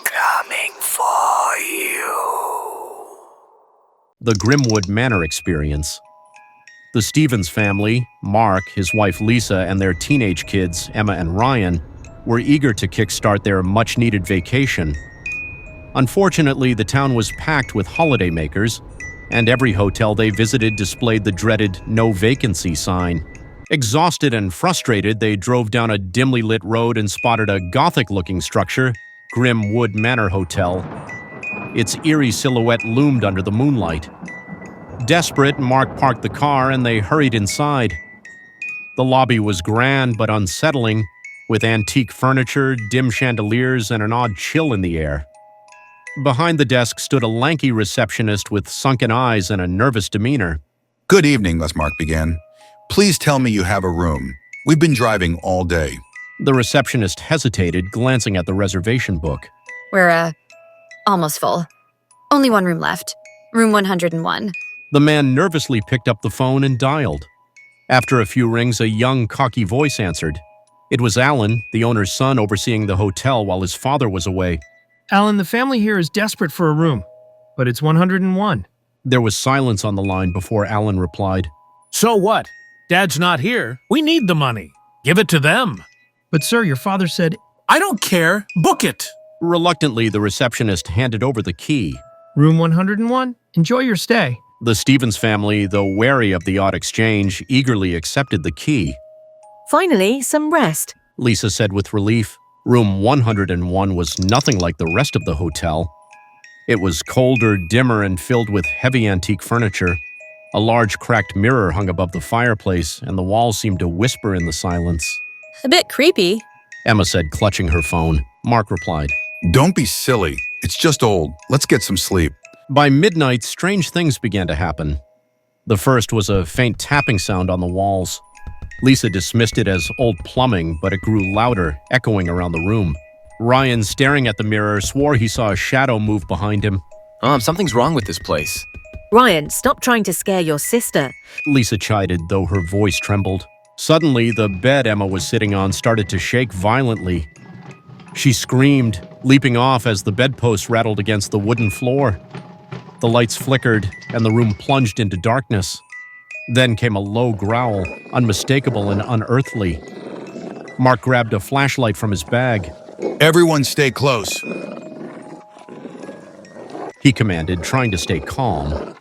coming for you. The GRIMWOOD Manor Experience. The Stevens family, Mark, his wife Lisa, and their teenage kids, Emma and Ryan, were eager to kickstart their much-needed vacation. Unfortunately, the town was packed with holidaymakers, and every hotel they visited displayed the dreaded "no vacancy" sign. Exhausted and frustrated, they drove down a dimly lit road and spotted a Gothic-looking structure, GRIMWOOD Manor Hotel. Its eerie silhouette loomed under the moonlight. Desperate, Mark parked the car and they hurried inside. The lobby was grand but unsettling, with antique furniture, dim chandeliers, and an odd chill in the air. Behind the desk stood a lanky receptionist with sunken eyes and a nervous demeanor. Good evening, Mark began. Please tell me you have a room. We've been driving all day. The receptionist hesitated, glancing at the reservation book. We're, almost full. Only one room left. Room 101. The man nervously picked up the phone and dialed. After a few rings, a young, cocky voice answered. It was Alan, the owner's son, overseeing the hotel while his father was away. Alan, the family here is desperate for a room, but it's 101. There was silence on the line before Alan replied. So what? Dad's not here. We need the money. Give it to them. But sir, your father said... I don't care. Book it. Reluctantly, the receptionist handed over the key. Room 101? Enjoy your stay. The Stevens family, though wary of the odd exchange, eagerly accepted the key. Finally, some rest, Lisa said with relief. Room 101 was nothing like the rest of the hotel. It was colder, dimmer, and filled with heavy antique furniture. A large cracked mirror hung above the fireplace, and the walls seemed to whisper in the silence. A bit creepy, Emma said, clutching her phone. Mark replied. Don't be silly. It's just old. Let's get some sleep. By midnight, strange things began to happen. The first was a faint tapping sound on the walls. Lisa dismissed it as old plumbing, but it grew louder, echoing around the room. Ryan, staring at the mirror, swore he saw a shadow move behind him. Something's wrong with this place. Ryan, stop trying to scare your sister. Lisa chided, though her voice trembled. Suddenly, the bed Emma was sitting on started to shake violently. She screamed, leaping off as the bedpost rattled against the wooden floor. The lights flickered, and the room plunged into darkness. Then came a low growl, unmistakable and unearthly. Mark grabbed a flashlight from his bag. Everyone stay close, He commanded, trying to stay calm.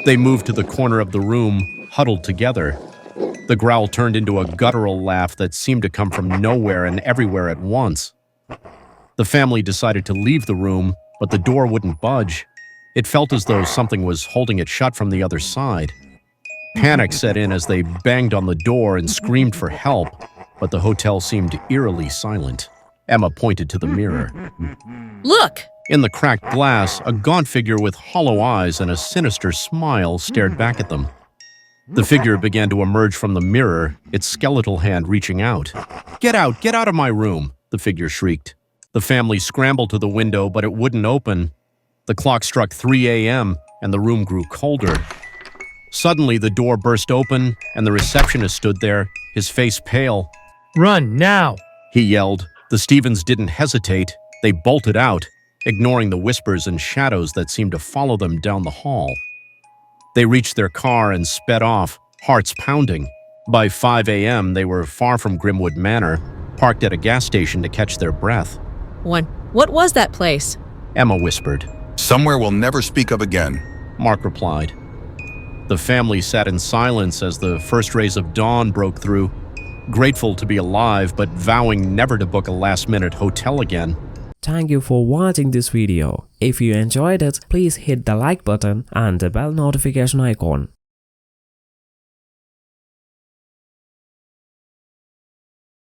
They moved to the corner of the room, huddled together. The growl turned into a guttural laugh that seemed to come from nowhere and everywhere at once. The family decided to leave the room, but the door wouldn't budge. It felt as though something was holding it shut from the other side. Panic set in as they banged on the door and screamed for help, but the hotel seemed eerily silent. Emma pointed to the mirror. Look! In the cracked glass, a gaunt figure with hollow eyes and a sinister smile stared back at them. The figure began to emerge from the mirror, its skeletal hand reaching out. Get out of my room!" the figure shrieked. The family scrambled to the window, but it wouldn't open. The clock struck 3 a.m., and the room grew colder. Suddenly, the door burst open, and the receptionist stood there, his face pale. Run, now! He yelled. The Stevens didn't hesitate. They bolted out, ignoring the whispers and shadows that seemed to follow them down the hall. They reached their car and sped off, hearts pounding. By 5 a.m., they were far from GRIMWOOD Manor, parked at a gas station to catch their breath. What was that place? Emma whispered. Somewhere we'll never speak of again. Mark replied. The family sat in silence as the first rays of dawn broke through, grateful to be alive but vowing never to book a last-minute hotel again. Thank you for watching this video. If you enjoyed it, please hit the like button and the bell notification icon.